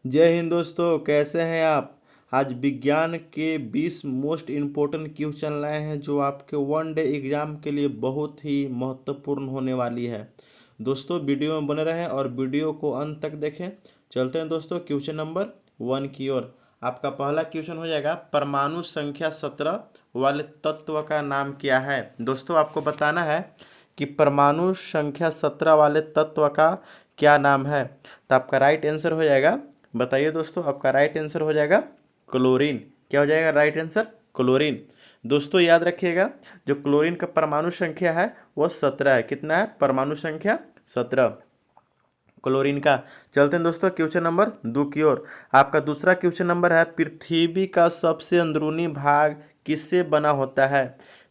जय हिंद दोस्तों, कैसे हैं आप। आज विज्ञान के 20 मोस्ट इम्पोर्टेंट क्वेश्चन लाए हैं जो आपके वन डे एग्जाम के लिए बहुत ही महत्वपूर्ण होने वाली है। दोस्तों वीडियो में बने रहें और वीडियो को अंत तक देखें। चलते हैं दोस्तों क्वेश्चन नंबर 1 की ओर। आपका पहला क्वेश्चन हो जाएगा, परमाणु संख्या 17 वाले तत्व का नाम क्या है। दोस्तों आपको बताना है कि परमाणु संख्या 17 वाले तत्व का क्या नाम है। तो आपका राइट आंसर हो जाएगा, बताइए दोस्तों, आपका राइट आंसर हो जाएगा क्लोरीन। क्या हो जाएगा राइट आंसर? क्लोरीन। दोस्तों याद रखिएगा, जो क्लोरीन का परमाणु संख्या है वो 17 है। कितना है? परमाणु संख्या 17 क्लोरीन का। चलते हैं दोस्तों क्वेश्चन नंबर 2 की ओर। आपका दूसरा क्वेश्चन नंबर है, पृथ्वी का सबसे अंदरूनी भाग किससे बना होता है।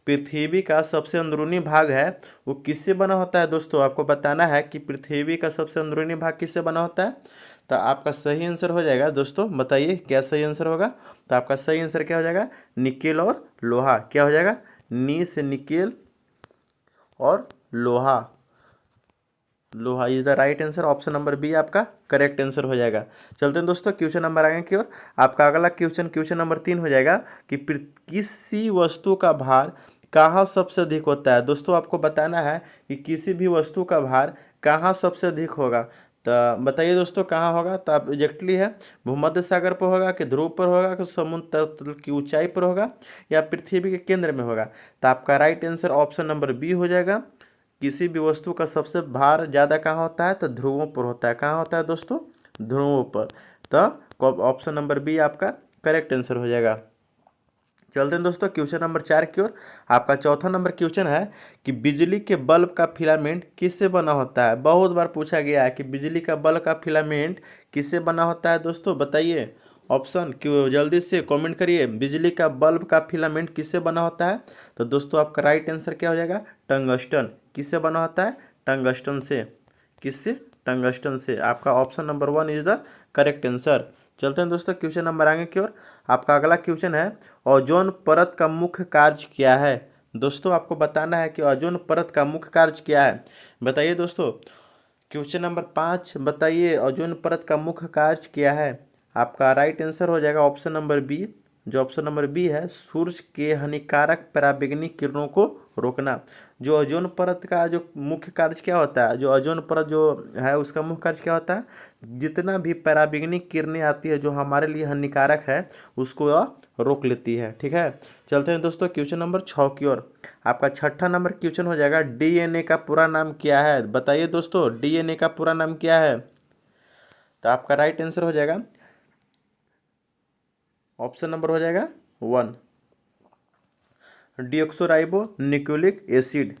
पृथ्वी का सबसे अंदरूनी भाग है वो किससे बना होता है। दोस्तों आपको बताना है कि पृथ्वी का सबसे अंदरूनी भाग किससे बना होता है। तो आपका सही आंसर हो जाएगा, दोस्तों बताइए क्या सही आंसर होगा। तो आपका सही आंसर क्या हो जाएगा? निकेल और लोहा। क्या हो जाएगा? नी से निकेल और लोहा। लोहा is the right answer. Option number B आपका करेक्ट आंसर हो जाएगा। चलते हैं दोस्तों क्वेश्चन नंबर आगे की ओर। आपका अगला क्वेश्चन नंबर 3 हो जाएगा कि किसी वस्तु का भार कहाँ सबसे अधिक होता है। दोस्तों आपको बताना है कि किसी भी वस्तु का भार कहाँ सबसे अधिक होगा। तो बताइए दोस्तों कहाँ होगा। तो आप एग्जैक्टली है, भूमध्य सागर पर होगा कि ध्रुव पर होगा कि समुद्र तल की ऊंचाई पर होगा या पृथ्वी के केंद्र में होगा। तो आपका right answer option number B हो जाएगा। किसी भी वस्तु का सबसे भार ज़्यादा कहाँ होता है? तो ध्रुवों पर होता है। कहाँ होता है दोस्तों? ध्रुवों पर। तो ऑप्शन नंबर बी आपका करेक्ट आंसर हो जाएगा। चलते हैं दोस्तों क्वेश्चन नंबर 4 की ओर। आपका चौथा नंबर क्वेश्चन है कि बिजली के बल्ब का फिलामेंट किससे बना होता है। बहुत बार पूछा गया है कि बिजली का बल्ब का फिलामेंट किससे बना होता है। दोस्तों बताइए ऑप्शन क्यों, जल्दी से कमेंट करिए, बिजली का बल्ब का फिलामेंट किससे बना होता है। तो दोस्तों आपका राइट आंसर क्या हो जाएगा? टंगस्टन। किससे बना होता है? टंगस्टन से। किससे? टंगस्टन से। आपका option number 1 is the correct answer. चलते हैं दोस्तों क्वेश्चन नंबर आगे की ओर। आपका अगला क्वेश्चन है, ओजोन परत का मुख्य कार्य क्या है। दोस्तों आपको बताना है कि ओजोन परत का मुख्य कार्य क्या है। बताइए दोस्तों क्वेश्चन नंबर 5, बताइए ओजोन परत का मुख्य कार्य क्या है। आपका राइट आंसर हो जाएगा ऑप्शन नंबर बी। जो ऑप्शन नंबर बी है, सूर्य के हानिकारक पराबैंगनी किरणों को रोकना। जो ओजोन परत का जो मुख्य कार्य क्या होता है, जो ओजोन परत जो है उसका मुख्य कार्य क्या होता है, जितना भी पराबैंगनी किरणें आती है जो हमारे लिए हानिकारक है उसको वह रोक लेती है। ठीक है। चलते हैं दोस्तों क्वेश्चन नंबर 6 की ओर। आपका छठा नंबर क्वेश्चन हो जाएगा, डीएनए का पूरा नाम क्या है। बताइए दोस्तों डीएनए का पूरा नाम क्या है। तो आपका राइट आंसर हो जाएगा, ऑप्शन नंबर हो जाएगा 1, डिऑक्सोराइबो न्यूक्लिक एसिड।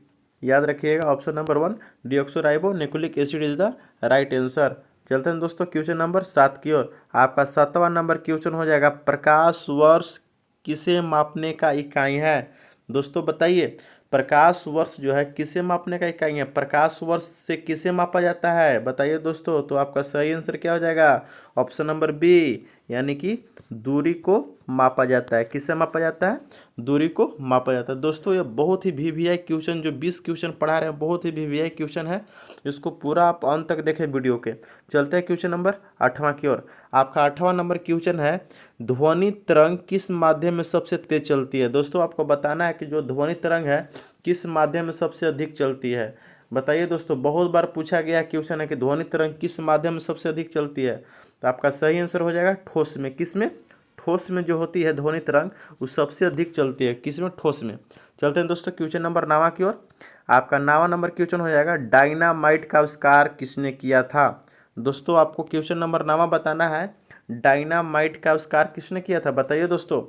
याद रखिएगा option number 1, deoxyribonucleic acid is the right answer. चलते हैं दोस्तों क्वेश्चन नंबर 7 की ओर। आपका 7वां नंबर क्वेश्चन हो जाएगा, प्रकाश वर्ष किसे मापने का इकाई है। दोस्तों बताइए प्रकाश वर्ष जो है किसे मापने का इकाई है। प्रकाश वर्ष से किसे मापा जाता है बताइए दोस्तों। तो आपका सही आंसर क्या हो जाएगा? ऑप्शन नंबर बी, यानी कि दूरी को मापा जाता है। किससे मापा जाता है? दूरी को मापा जाता है। दोस्तों ये बहुत ही वीवीआई क्वेश्चन, जो 20 क्वेश्चन पढ़ा रहे हैं बहुत ही वीवीआई क्वेश्चन है। इसको पूरा आप अंत तक देखें वीडियो के। चलते हैं क्वेश्चन नंबर 8वां की ओर। आपका 8वां नंबर क्वेश्चन है, ध्वनि तरंग किस माध्यम में सबसे तेज चलती है। दोस्तों आपको बताना है कि जो ध्वनि तरंग है किस माध्यम में सबसे अधिक चलती है। बताइए दोस्तों, बहुत बार पूछा गया क्वेश्चन है कि ध्वनि तरंग किस माध्यम में सबसे अधिक चलती है। तो आपका सही आंसर हो जाएगा ठोस में। किस में? ठोस में जो होती है ध्वनि तरंग वो सबसे अधिक चलती है। किस में? ठोस में। चलते हैं दोस्तों क्वेश्चन नंबर 9 की ओर। आपका 9वां नंबर क्वेश्चन हो जाएगा, डायनामाइट का आविष्कार किसने किया था। दोस्तों आपको क्वेश्चन नंबर 9 बताना है, डायनामाइट का आविष्कार किसने किया था। बताइए दोस्तों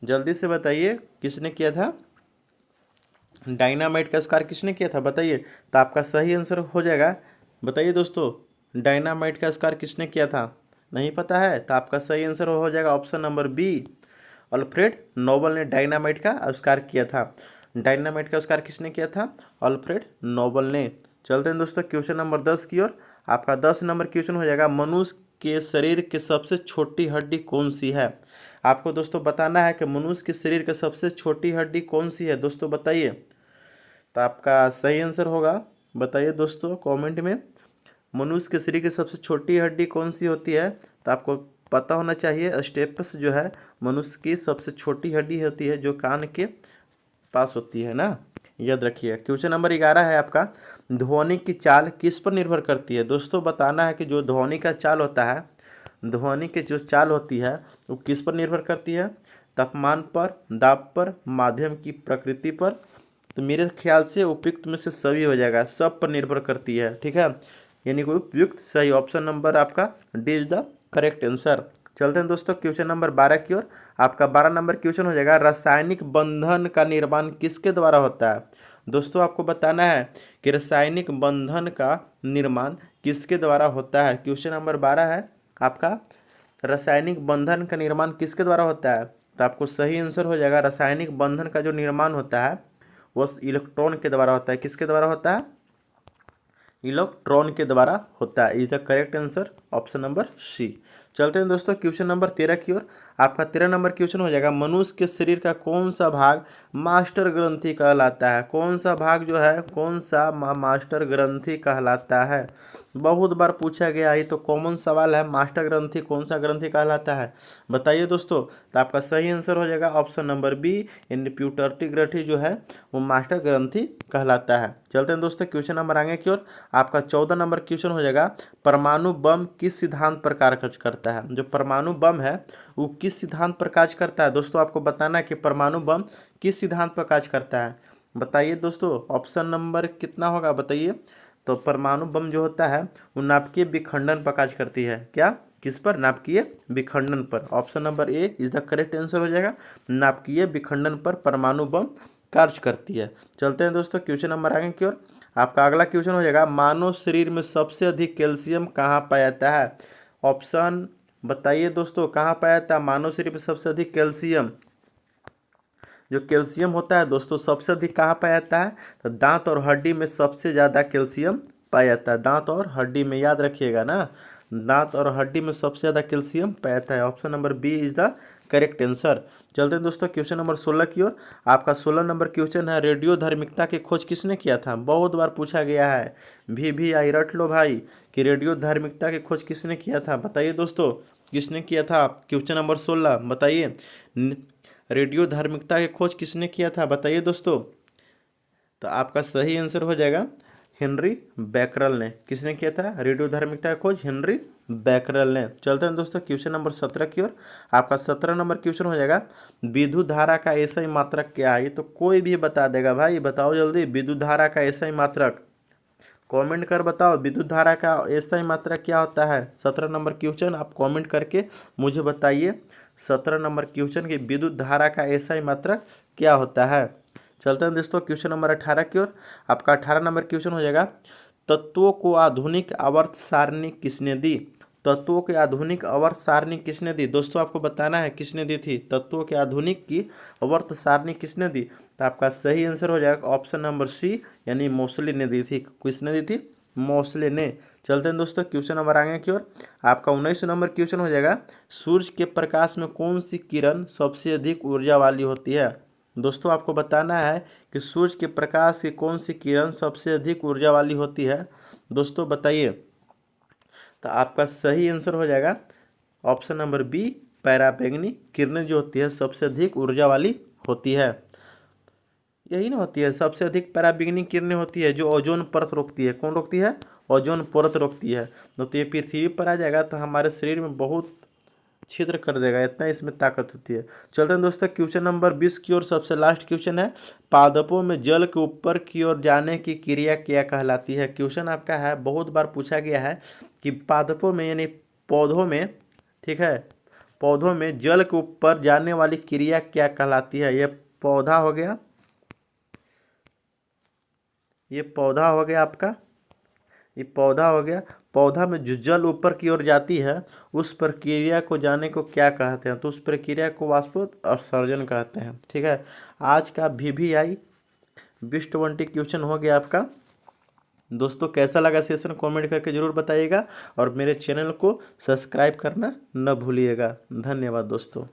जल्दी से बताइए किसने किया था। डायनामाइट का आविष्कार किसने किया था बताइए। तो आपका सही आंसर हो जाएगा, बताइए दोस्तों डायनामाइट का आविष्कार किसने किया था। नहीं पता है तो आपका सही आंसर हो जाएगा option number B, Alfred Nobel ने डायनामाइट का आविष्कार किया था। डायनामाइट का आविष्कार किसने किया था? अल्फ्रेड नोबल ने। चलते हैं दोस्तों क्वेश्चन नंबर 10 की ओर। आपका 10 नंबर क्वेश्चन हो जाएगा, मनुष्य के शरीर की सबसे छोटी हड्डी कौन सी है। आपको दोस्तों बताना है कि मनुष्य के शरीर की सबसे छोटी हड्डी कौन सी है। दोस्तों बताइए। तो आपका सही आंसर होगा, बताइए दोस्तों कमेंट में, मनुष्य के शरीर की सबसे छोटी हड्डी कौन सी होती है। तो आपको पता होना चाहिए स्टेपस जो है मनुष्य की सबसे छोटी हड्डी होती है जो कान के पास होती है ना, याद रखिए। क्वेश्चन नंबर 11 है आपका, ध्वनि की चाल किस पर निर्भर करती है। दोस्तों बताना है कि जो ध्वनि का चाल होता है, ध्वनि की जो चाल होती है वो किस पर निर्भर करती है, तापमान पर, दाब पर, माध्यम की प्रकृति पर। तो मेरे ख्याल से उपयुक्त में से सभी हो जाएगा, सब पर निर्भर करती है, ठीक है, यानी कि उपयुक्त सही ऑप्शन नंबर आपका D is the correct answer. चलते हैं दोस्तों क्वेश्चन नंबर 12 की ओर। आपका 12 नंबर क्वेश्चन हो जाएगा, रासायनिक बंधन का निर्माण किसके द्वारा होता है। दोस्तों आपको बताना है कि रासायनिक बंधन का निर्माण किसके द्वारा होता है। क्वेश्चन नंबर 12 है आपका, रासायनिक बंधन का निर्माण किसके द्वारा होता है। तो आपको सही आंसर हो जाएगा, रासायनिक बंधन का जो निर्माण होता है वो इलेक्ट्रॉन के द्वारा होता है। किसके द्वारा होता है, इलेक्ट्रॉन के द्वारा होता है। Is the correct answer option number C. चलते हैं दोस्तों क्वेश्चन नंबर 13 की ओर। आपका 13 नंबर क्वेश्चन हो जाएगा, मनुष्य के शरीर का कौन सा भाग मास्टर ग्रंथि कहलाता है। कौन सा भाग जो है, कौन सा मास्टर ग्रंथि कहलाता है। बहुत बार पूछा गया, ये तो कॉमन सवाल है, मास्टर ग्रंथि कौन सा ग्रंथि कहलाता है, बताइए दोस्तों। तो आपका सही आंसर हो जाएगा ऑप्शन नंबर बी, यानी प्यूटर्टी ग्रंथि जो है वो मास्टर ग्रंथि कहलाता है। चलते हैं दोस्तों क्वेश्चन नंबर आगे की ओर। आपका 14 नंबर क्वेश्चन हो जाएगा, परमाणु बम किस सिद्धांत पर कार्य करता है। जो परमाणु बम है वो किस सिद्धांत पर कार्य करता है। दोस्तों आपको बताना है कि परमाणु बम किस सिद्धांत पर कार्य करता है, बताइए दोस्तों। ऑप्शन नंबर कितना होगा बताइए। तो परमाणु बम जो होता है वो नाभिकीय विखंडन पर कार्य करती है। क्या, किस पर, नाभिकीय विखंडन पर। Option number A is the correct answer हो जाएगा, नाभिकीय विखंडन पर परमाणु बम कार्य करती है। चलते हैं दोस्तों क्वेश्चन नंबर आगे की ओर। आपका अगला क्वेश्चन हो जाएगा, मानव शरीर में सबसे अधिक कैल्शियम कहाँ पाया जाता है। ऑप्शन बताइए दोस्तों, कहाँ पाया जाता है मानव शरीर में सबसे अधिक कैल्शियम। जो कैल्शियम होता है दोस्तों सबसे अधिक कहाँ पाया जाता है, तो दांत और हड्डी में सबसे ज़्यादा कैल्शियम पाया जाता है। दांत और हड्डी में, याद रखिएगा ना, दांत और हड्डी में सबसे ज़्यादा कैल्शियम पाया जाता है। Option number B is the correct answer. चलते हैं दोस्तों क्वेश्चन नंबर 16 की ओर। आपका 16 नंबर क्वेश्चन है, रेडियो धार्मिकता की खोज किसने किया था। बहुत बार पूछा गया है, भी आई रट लो भाई, कि रेडियो धार्मिकता की खोज किसने किया था, बताइए दोस्तों किसने किया था। क्वेश्चन नंबर 16 बताइए, रेडियो धार्मिकता की खोज किसने किया था, बताइए दोस्तों। तो आपका सही आंसर हो जाएगा हेनरी बैकरल ने। किसने किया था रेडियो धार्मिकता की खोज, हेनरी बैकरल ने। चलते हैं दोस्तों क्वेश्चन नंबर 17 की ओर। आपका 17 नंबर क्वेश्चन हो जाएगा, विद्युत धारा का एसआई मात्रक क्या है। ये तो कोई भी बता देगा भाई, बताओ जल्दी, विद्युत धारा का एसआई मात्रक कमेंट कर बताओ, विद्युत धारा का एसआई मात्रक क्या होता है। 17 नंबर क्वेश्चन आप कमेंट करके मुझे बताइए, 17 नंबर क्वेश्चन की विद्युत धारा का एसआई मात्रक क्या होता है। चलते हैं दोस्तों क्वेश्चन नंबर 18 की ओर। आपका 18 नंबर क्वेश्चन हो जाएगा, तत्वों को आधुनिक आवर्त सारणी किसने दी। तत्वों के आधुनिक आवर्त सारणी किसने दी। दोस्तों आपको बताना है किसने दी थी, तत्वों के आधुनिक की आवर्त सारणी किसने दी। तो आपका सही आंसर हो जाएगा ऑप्शन नंबर सी, यानी मोस्ले ने दी थी। किसने दी थी, मोस्ले ने। चलते हैं दोस्तों क्वेश्चन नंबर आगे की ओर। आपका 19 नंबर क्वेश्चन हो जाएगा, सूर्य के प्रकाश में कौन सी किरण सबसे अधिक ऊर्जा वाली होती है। दोस्तों आपको बताना है कि सूर्य के प्रकाश की कौन सी किरण सबसे अधिक ऊर्जा वाली होती है, दोस्तों बताइए। तो आपका सही आंसर हो जाएगा ऑप्शन नंबर बी, पैराबैंगनी किरणें जो होती है सबसे अधिक ऊर्जा वाली होती है। यही ना होती है, सबसे अधिक पैराबैंगनी किरणें होती है जो ओजोन परत रोकती है। कौन रोकती है, ओजोन परत रोकती है। तो ये पृथ्वी पर आ जाएगा तो हमारे शरीर में बहुत छिद्र कर देगा, इतना इसमें ताकत होती है। चलते हैं दोस्तों क्वेश्चन नंबर 20 की ओर। सबसे लास्ट क्वेश्चन है, पादपों में जल के ऊपर की ओर जाने की क्रिया क्या कहलाती है। क्वेश्चन आपका है, बहुत बार पूछा गया है कि पादपों में यानी पौधों में, ठीक है, पौधों में जल के ऊपर जाने वाली क्रिया क्या कहलाती है। ये पौधा हो गया, ये पौधा हो गया आपका, ये पौधा हो गया। पौधा में जो जल ऊपर की ओर जाती है उस प्रक्रिया को जाने को क्या कहते हैं, तो उस प्रक्रिया को वाष्पोत्सर्जन कहते हैं। ठीक है, आज का VVI 2020 क्वेश्चन हो गया आपका। दोस्तों कैसा लगा सेशन कमेंट करके ज़रूर बताइएगा और मेरे चैनल को सब्सक्राइब करना न भूलिएगा। धन्यवाद दोस्तों।